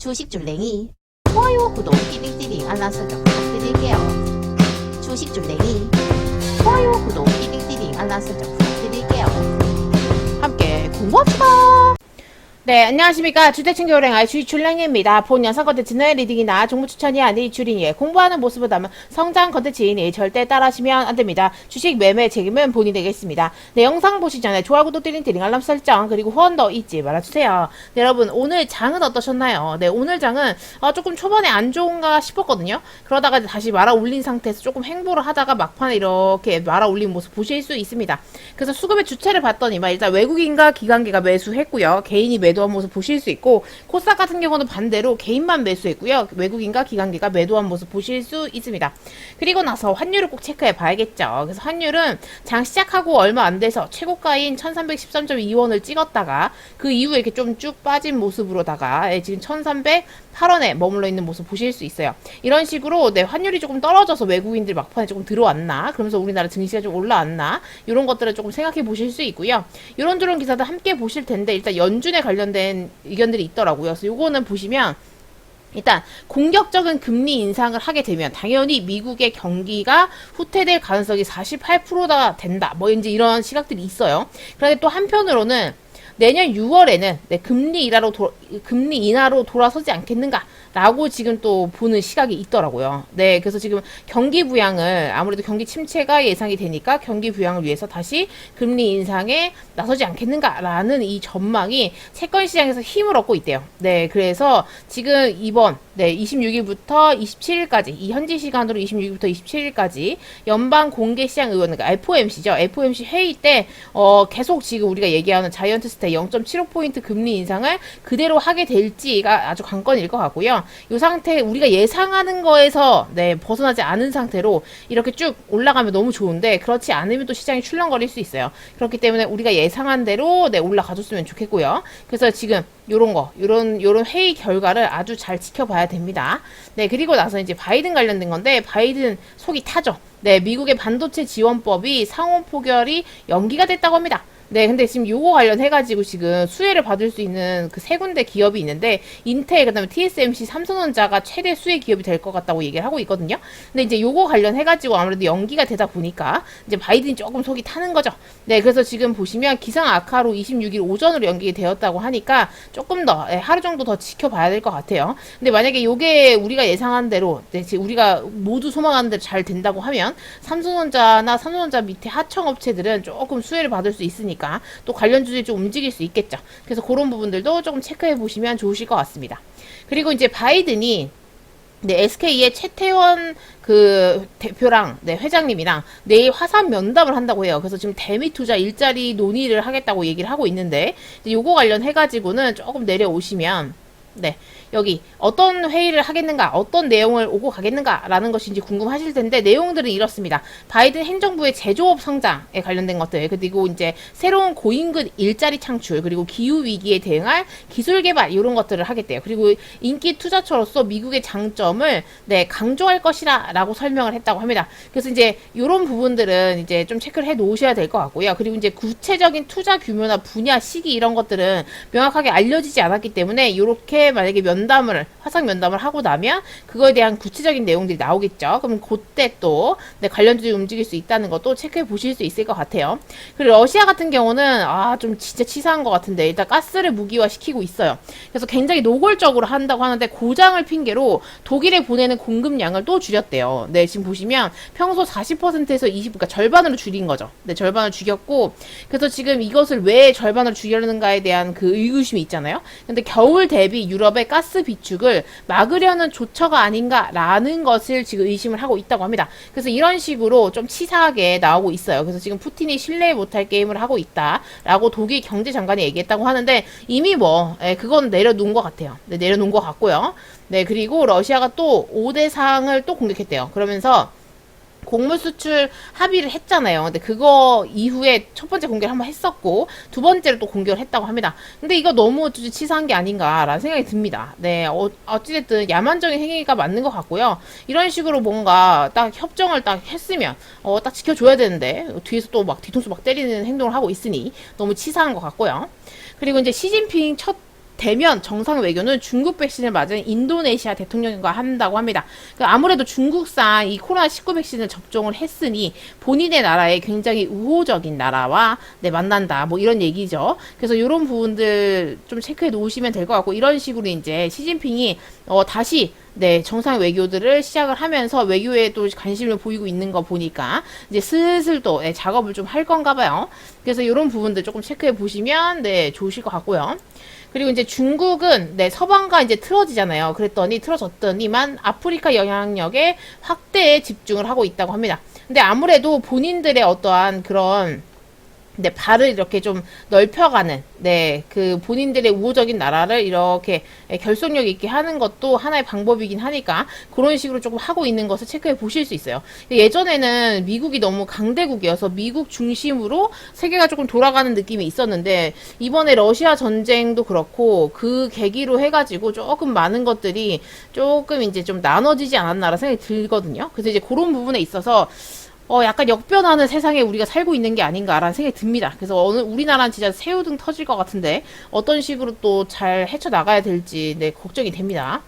주식줄랭이 좋아요, 구독, 띠링띠링 알람 설정 부탁드릴게요. 주식줄랭이 좋아요, 구독, 띠링띠링 알람 설정 부탁드릴게요. 함께 공부합시다. 네, 안녕하십니까. 주택친교랭아의 주식줄랭이입니다. 본 영상 컨텐츠는 리딩이나 정보 추천이 아닌 주린이의 공부하는 모습을 담은 성장 컨텐츠이니 절대 따라하시면 안됩니다. 주식 매매 책임은 본인이 되겠습니다. 네, 영상 보시기 전에 좋아요, 구독, 띠링띠링 알람 설정 그리고 후원도 잊지 말아주세요. 네, 여러분 오늘 장은 어떠셨나요? 네, 오늘 장은 조금 초반에 안 좋은가 싶었거든요. 그러다가 다시 말아 올린 상태에서 조금 행보를 하다가 막판에 이렇게 말아 올린 모습 보실 수 있습니다. 그래서 수급의 주체를 봤더니만 일단 외국인과 기관계가 매수했고요. 개인이 매도한 모습 보실 수 있고, 코스닥 같은 경우는 반대로 개인만 매수했고요. 외국인과 기관계가 매도한 모습 보실 수 있습니다. 그리고 나서 환율을 꼭 체크해 봐야겠죠. 그래서 환율은 장 시작하고 얼마 안 돼서 최고가인 1313.2원을 찍었다가 그 이후에 이렇게 좀 쭉 빠진 모습으로다가 지금 1308원에 머물러 있는 모습 보실 수 있어요. 이런 식으로 환율이 조금 떨어져서 외국인들 막판에 조금 들어왔나, 그러면서 우리나라 증시가 좀 올라왔나, 이런 것들을 조금 생각해 보실 수 있고요. 이런저런 기사들 함께 보실 텐데 일단 연준에 관련된 의견들이 있더라고요. 그래서 요거는 보시면 일단 공격적인 금리 인상을 하게 되면 당연히 미국의 경기가 후퇴될 가능성이 48%가 된다. 뭐 이제 이런 시각들이 있어요. 그런데 또 한편으로는 내년 6월에는 금리 인하로 돌아서지 않겠는가 라고 지금 또 보는 시각이 있더라고요. 네, 그래서 지금 경기 부양을, 아무래도 경기 침체가 예상이 되니까 경기 부양을 위해서 다시 금리 인상에 나서지 않겠는가라는 이 전망이 채권 시장에서 힘을 얻고 있대요. 네, 그래서 지금 이번 26일부터 27일까지, 이 현지 시간으로 26일부터 27일까지 연방 공개 시장 의원, 그러니까 FOMC죠. FOMC 회의 때 계속 지금 우리가 얘기하는 자이언트 스텝 0.75포인트 금리 인상을 그대로 하게 될지가 아주 관건일 것 같고요. 이 상태, 우리가 예상하는 거에서 벗어나지 않은 상태로 이렇게 쭉 올라가면 너무 좋은데, 그렇지 않으면 또 시장이 출렁거릴 수 있어요. 그렇기 때문에 우리가 예상한 대로 올라가줬으면 좋겠고요. 그래서 지금 요런 회의 결과를 아주 잘 지켜봐야 됩니다. 네, 그리고 나서 이제 바이든 관련된 건데, 바이든 속이 타죠. 네, 미국의 반도체 지원법이 상원 포결이 연기가 됐다고 합니다. 네, 근데 지금 요거 관련해가지고 지금 수혜를 받을 수 있는 그 세 군데 기업이 있는데, 인텔, 그 다음에 TSMC, 삼성전자가 최대 수혜 기업이 될 것 같다고 얘기를 하고 있거든요. 근데 이제 요거 관련해가지고 아무래도 연기가 되다 보니까 이제 바이든이 조금 속이 타는 거죠. 네, 그래서 지금 보시면 기상 악화로 26일 오전으로 연기가 되었다고 하니까 조금 더, 하루 정도 더 지켜봐야 될 것 같아요. 근데 만약에 요게 우리가 예상한 대로, 지금 우리가 모두 소망하는 대로 잘 된다고 하면, 삼성전자 밑에 하청업체들은 조금 수혜를 받을 수 있으니까 또 관련주들이 좀 움직일 수 있겠죠. 그래서 그런 부분들도 조금 체크해 보시면 좋으실 것 같습니다. 그리고 이제 바이든이 SK의 최태원 그 대표랑 회장님이랑 내일 화상 면담을 한다고 해요. 그래서 지금 대미 투자 일자리 논의를 하겠다고 얘기를 하고 있는데, 요거 관련해 가지고는 조금 내려오시면 여기 어떤 회의를 하겠는가, 어떤 내용을 오고 가겠는가 라는 것인지 궁금하실 텐데, 내용들은 이렇습니다. 바이든 행정부의 제조업 성장에 관련된 것들, 그리고 이제 새로운 고임금 일자리 창출, 그리고 기후위기에 대응할 기술 개발, 이런 것들을 하겠대요. 그리고 인기 투자처로서 미국의 장점을 강조할 것이라 라고 설명을 했다고 합니다. 그래서 이제 이런 부분들은 이제 좀 체크를 해 놓으셔야 될 것 같고요. 그리고 이제 구체적인 투자 규모나 분야, 시기 이런 것들은 명확하게 알려지지 않았기 때문에, 이렇게 만약에 화상 면담을 하고 나면 그거에 대한 구체적인 내용들이 나오겠죠. 그럼 그때 또 관련주들이 움직일 수 있다는 것도 체크해 보실 수 있을 것 같아요. 그리고 러시아 같은 경우는 좀 진짜 치사한 것 같은데, 일단 가스를 무기화 시키고 있어요. 그래서 굉장히 노골적으로 한다고 하는데, 고장을 핑계로 독일에 보내는 공급량을 또 줄였대요. 네, 지금 보시면 평소 40%에서 20, 그러니까 절반으로 줄인 거죠. 네, 절반을 줄였고, 그래서 지금 이것을 왜 절반으로 줄였는가에 대한 그 의구심이 있잖아요. 근데 겨울 대비 유럽의 가스 비축을 막으려는 조처가 아닌가라는 것을 지금 의심을 하고 있다고 합니다. 그래서 이런 식으로 좀 치사하게 나오고 있어요. 그래서 지금 푸틴이 신뢰 못할 게임을 하고 있다라고 독일 경제장관이 얘기했다고 하는데, 이미 그건 내려놓은 것 같아요. 내려놓은 것 같고요. 그리고 러시아가 또 5대 사항을 또 공격했대요. 그러면서 곡물 수출 합의를 했잖아요. 근데 그거 이후에 첫 번째 공개를 한번 했었고, 두 번째로 또 공개를 했다고 합니다. 근데 이거 너무 치사한 게 아닌가라는 생각이 듭니다. 어찌됐든 야만적인 행위가 맞는 것 같고요. 이런 식으로 뭔가 딱 협정을 딱 했으면 딱 지켜줘야 되는데, 뒤에서 또 뒤통수 때리는 행동을 하고 있으니 너무 치사한 것 같고요. 그리고 이제 시진핑 첫 되면 정상 외교는 중국 백신을 맞은 인도네시아 대통령과 한다고 합니다. 그러니까 아무래도 중국산 이 코로나19 백신을 접종을 했으니 본인의 나라에 굉장히 우호적인 나라와 네, 만난다. 뭐 이런 얘기죠. 그래서 이런 부분들 좀 체크해 놓으시면 될 것 같고, 이런 식으로 이제 시진핑이 다시 네, 정상 외교들을 시작을 하면서 외교에 또 관심을 보이고 있는 거 보니까 이제 슬슬 또 네, 작업을 좀 할 건가 봐요. 그래서 이런 부분들 조금 체크해 보시면 네, 좋으실 것 같고요. 그리고 이제 중국은 네, 서방과 이제 틀어지잖아요. 그랬더니 틀어졌더니만 아프리카 영향력의 확대에 집중을 하고 있다고 합니다. 근데 아무래도 본인들의 어떠한 그런 네, 발을 이렇게 좀 넓혀가는, 네, 그 본인들의 우호적인 나라를 이렇게 결속력 있게 하는 것도 하나의 방법이긴 하니까 그런 식으로 조금 하고 있는 것을 체크해 보실 수 있어요. 예전에는 미국이 너무 강대국이어서 미국 중심으로 세계가 조금 돌아가는 느낌이 있었는데 이번에 러시아 전쟁도 그렇고 그 계기로 해가지고 조금 많은 것들이 조금 이제 좀 나눠지지 않았나라는 생각이 들거든요. 그래서 이제 그런 부분에 있어서 약간 역변하는 세상에 우리가 살고 있는 게 아닌가라는 생각이 듭니다. 그래서 우리나라는 진짜 새우등 터질 것 같은데 어떤 식으로 또 잘 헤쳐나가야 될지 네, 걱정이 됩니다.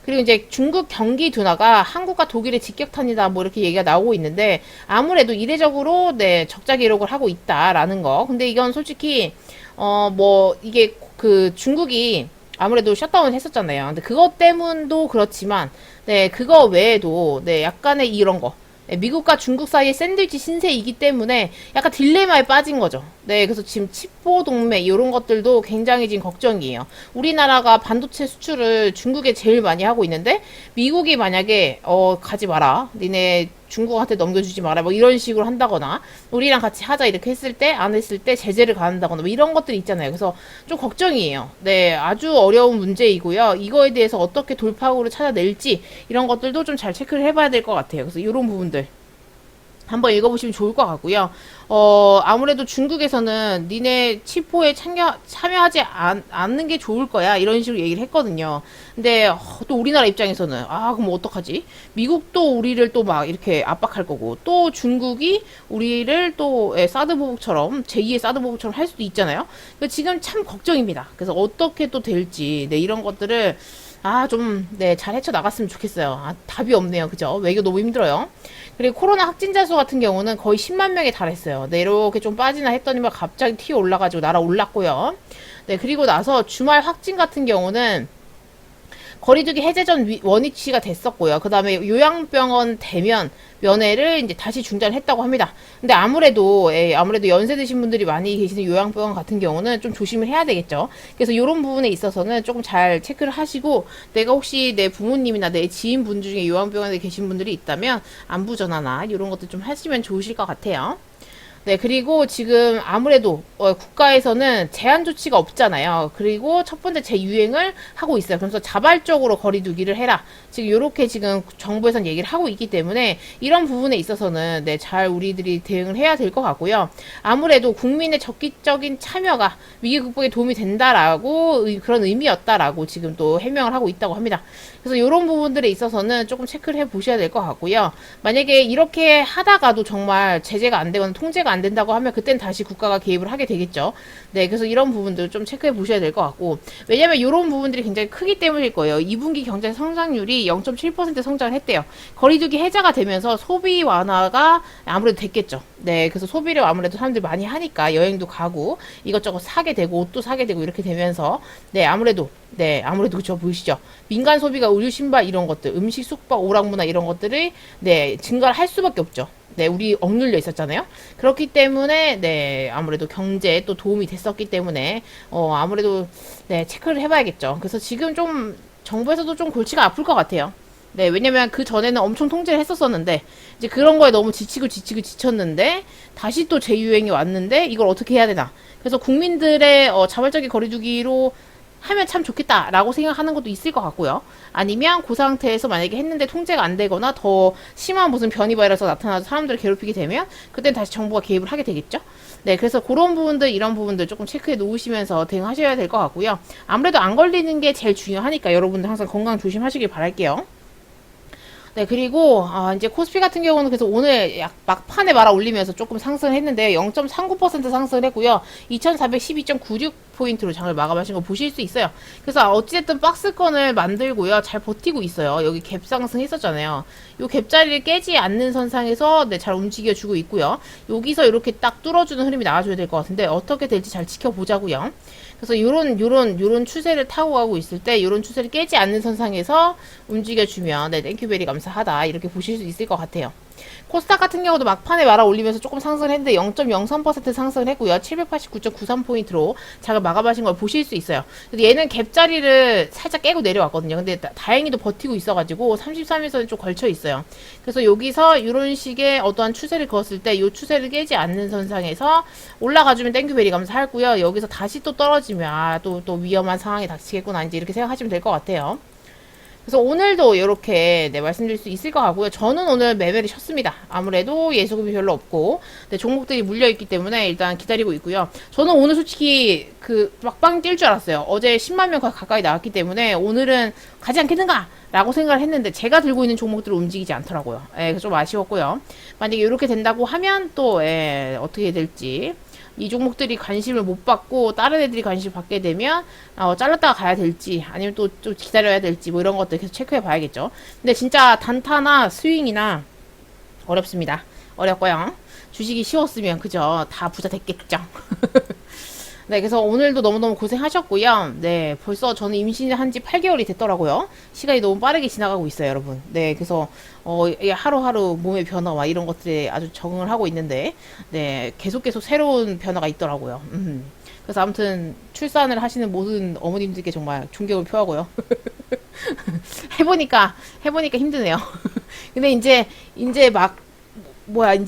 그리고 이제 중국 경기 둔화가 한국과 독일의 직격탄이다 뭐 이렇게 얘기가 나오고 있는데 아무래도 이례적으로 네, 적자 기록을 하고 있다라는 거. 근데 이건 솔직히 뭐 이게 그 중국이 아무래도 셧다운을 했었잖아요. 근데 그것 때문도 그렇지만 네, 그거 외에도 네, 약간의 이런 거 미국과 중국 사이의 샌드위치 신세이기 때문에 약간 딜레마에 빠진 거죠. 네, 그래서 지금 칩보 동맹 이런 것들도 굉장히 지금 걱정이에요. 우리나라가 반도체 수출을 중국에 제일 많이 하고 있는데 미국이 만약에 가지 마라, 니네 중국한테 넘겨주지 마라, 뭐 이런 식으로 한다거나 우리랑 같이 하자 이렇게 했을 때 안 했을 때 제재를 가한다거나 뭐 이런 것들이 있잖아요. 그래서 좀 걱정이에요. 네, 아주 어려운 문제이고요. 이거에 대해서 어떻게 돌파구를 찾아낼지 이런 것들도 좀 잘 체크를 해봐야 될 것 같아요. 그래서 이런 부분들 한번 읽어보시면 좋을 것 같고요. 아무래도 중국에서는 니네 치포에 참여하지 않는 게 좋을 거야. 이런 식으로 얘기를 했거든요. 근데 또 우리나라 입장에서는 그럼 어떡하지? 미국도 우리를 또 막 이렇게 압박할 거고 또 중국이 우리를 또 사드 보복처럼 제2의 사드 보복처럼 할 수도 있잖아요. 지금 참 걱정입니다. 그래서 어떻게 또 될지 네, 이런 것들을 좀, 네, 잘 헤쳐나갔으면 좋겠어요. 답이 없네요. 그죠? 외교 너무 힘들어요. 그리고 코로나 확진자 수 같은 경우는 거의 10만 명에 달했어요. 네, 이렇게 좀 빠지나 했더니만 갑자기 튀어 올라가지고 날아올랐고요. 네, 그리고 나서 주말 확진 같은 경우는 거리두기 해제 전 원위치가 됐었고요. 그 다음에 요양병원 대면 면회를 이제 다시 중단을 했다고 합니다. 근데 아무래도 연세 드신 분들이 많이 계시는 요양병원 같은 경우는 좀 조심을 해야 되겠죠. 그래서 이런 부분에 있어서는 조금 잘 체크를 하시고 내가 혹시 내 부모님이나 내 지인분 중에 요양병원에 계신 분들이 있다면 안부 전화나 이런 것들 좀 하시면 좋으실 것 같아요. 네, 그리고 지금 아무래도 국가에서는 제한 조치가 없잖아요. 그리고 첫 번째 재유행을 하고 있어요. 그래서 자발적으로 거리두기를 해라. 지금 이렇게 지금 정부에서는 얘기를 하고 있기 때문에 이런 부분에 있어서는 네, 잘 우리들이 대응을 해야 될 것 같고요. 아무래도 국민의 적극적인 참여가 위기 극복에 도움이 된다라고 그런 의미였다라고 지금 또 해명을 하고 있다고 합니다. 그래서 이런 부분들에 있어서는 조금 체크를 해 보셔야 될 것 같고요. 만약에 이렇게 하다가도 정말 제재가 안 되거나 통제가 안 된다고 하면 그땐 다시 국가가 개입을 하게 되겠죠. 네, 그래서 이런 부분들 좀 체크해 보셔야 될 것 같고 왜냐면 이런 부분들이 굉장히 크기 때문일 거예요. 2분기 경제 성장률이 0.7% 성장을 했대요. 거리두기 해제가 되면서 소비 완화가 아무래도 됐겠죠. 네, 그래서 소비를 아무래도 사람들이 많이 하니까 여행도 가고 이것저것 사게 되고 옷도 사게 되고 이렇게 되면서 네, 아무래도 그쵸, 보이시죠? 민간 소비가 의류, 신발 이런 것들, 음식, 숙박, 오락문화 이런 것들이 네, 증가를 할 수밖에 없죠. 네, 우리 억눌려 있었잖아요. 그렇기 때문에 네, 아무래도 경제에 또 도움이 됐었기 때문에 아무래도 네, 체크를 해봐야겠죠. 그래서 지금 좀 정부에서도 좀 골치가 아플 것 같아요. 네, 왜냐면 그 전에는 엄청 통제를 했었었는데 이제 그런 거에 너무 지치고 지쳤는데 다시 또 재유행이 왔는데 이걸 어떻게 해야 되나. 그래서 국민들의 자발적인 거리두기로 하면 참 좋겠다라고 생각하는 것도 있을 것 같고요. 아니면 그 상태에서 만약에 했는데 통제가 안 되거나 더 심한 무슨 변이 바이러스 나타나서 사람들을 괴롭히게 되면 그땐 다시 정부가 개입을 하게 되겠죠. 네, 그래서 그런 부분들 이런 부분들 조금 체크해 놓으시면서 대응하셔야 될 것 같고요. 아무래도 안 걸리는 게 제일 중요하니까 여러분들 항상 건강 조심하시길 바랄게요. 네, 그리고 이제 코스피 같은 경우는 그래서 오늘 막판에 말아 올리면서 조금 상승을 했는데 0.39% 상승을 했고요. 2412.96 포인트로 장을 마감하신 거 보실 수 있어요. 그래서 어찌됐든 박스권을 만들고요. 잘 버티고 있어요. 여기 갭 상승했었잖아요. 요 갭자리를 깨지 않는 선상에서 네, 잘 움직여주고 있고요. 여기서 이렇게 딱 뚫어주는 흐름이 나와줘야 될 것 같은데 어떻게 될지 잘 지켜보자고요. 그래서 요런 추세를 타고 가고 있을 때 요런 추세를 깨지 않는 선상에서 움직여주면 네, 땡큐베리 감사하다 이렇게 보실 수 있을 것 같아요. 코스닥 같은 경우도 막판에 말아 올리면서 조금 상승을 했는데 0.03% 상승을 했고요. 789.93포인트로 장을 마감하신 걸 보실 수 있어요. 그래서 얘는 갭자리를 살짝 깨고 내려왔거든요. 근데 다행히도 버티고 있어가지고 33일선에 좀 걸쳐 있어요. 그래서 여기서 이런 식의 어떠한 추세를 그었을 때 이 추세를 깨지 않는 선상에서 올라가주면 땡큐베리 감사하고요. 여기서 다시 또 떨어지면 또 위험한 상황이 닥치겠구나 이제 이렇게 생각하시면 될 것 같아요. 그래서 오늘도 이렇게 네, 말씀드릴 수 있을 것 같고요. 저는 오늘 매매를 쉬었습니다. 아무래도 예수금이 별로 없고 네, 종목들이 물려있기 때문에 일단 기다리고 있고요. 저는 오늘 솔직히 그 막방 뛸 줄 알았어요. 어제 10만 명 가까이 나왔기 때문에 오늘은 가지 않겠는가? 라고 생각을 했는데 제가 들고 있는 종목들은 움직이지 않더라고요. 예, 좀 아쉬웠고요. 만약에 이렇게 된다고 하면 또 예, 어떻게 될지 이 종목들이 관심을 못 받고 다른 애들이 관심을 받게 되면 잘랐다가 가야 될지 아니면 또 좀 기다려야 될지 뭐 이런 것들 계속 체크해 봐야겠죠. 근데 진짜 단타나 스윙이나 어렵습니다. 어렵고요. 주식이 쉬웠으면 그죠 다 부자 됐겠죠. 네, 그래서 오늘도 너무너무 고생하셨고요. 네, 벌써 저는 임신한 지 8개월이 됐더라고요. 시간이 너무 빠르게 지나가고 있어요, 여러분. 네, 그래서 하루하루 몸의 변화와 이런 것들에 아주 적응을 하고 있는데, 네, 계속 새로운 변화가 있더라고요. 그래서 아무튼 출산을 하시는 모든 어머님들께 정말 존경을 표하고요. 해보니까 힘드네요. 근데 이제 막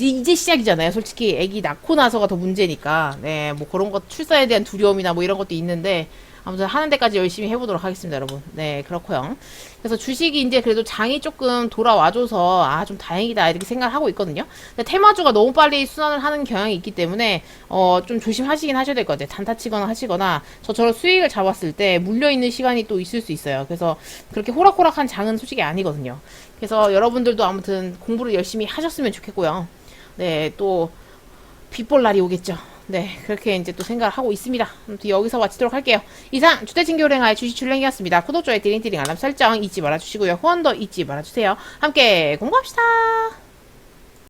이제 시작이잖아요. 솔직히 애기 낳고 나서가 더 문제니까. 네, 뭐 그런 것, 출산에 대한 두려움이나 뭐 이런 것도 있는데, 아무튼 하는 데까지 열심히 해보도록 하겠습니다, 여러분. 네, 그렇고요. 그래서 주식이 이제 그래도 장이 조금 돌아와줘서, 좀 다행이다, 이렇게 생각을 하고 있거든요. 근데 테마주가 너무 빨리 순환을 하는 경향이 있기 때문에, 좀 조심하시긴 하셔야 될 것 같아요. 단타 치거나 하시거나, 저처럼 수익을 잡았을 때 물려있는 시간이 또 있을 수 있어요. 그래서 그렇게 호락호락한 장은 솔직히 아니거든요. 그래서 여러분들도 아무튼 공부를 열심히 하셨으면 좋겠고요. 네, 또 빗볼 날이 오겠죠. 네, 그렇게 이제 또 생각을 하고 있습니다. 아무튼 여기서 마치도록 할게요. 이상 주택진교랭아의 주식출랭이었습니다. 구독, 좋아요, 띠링띠링 알람 설정 잊지 말아주시고요. 후원도 잊지 말아주세요. 함께 공부합시다.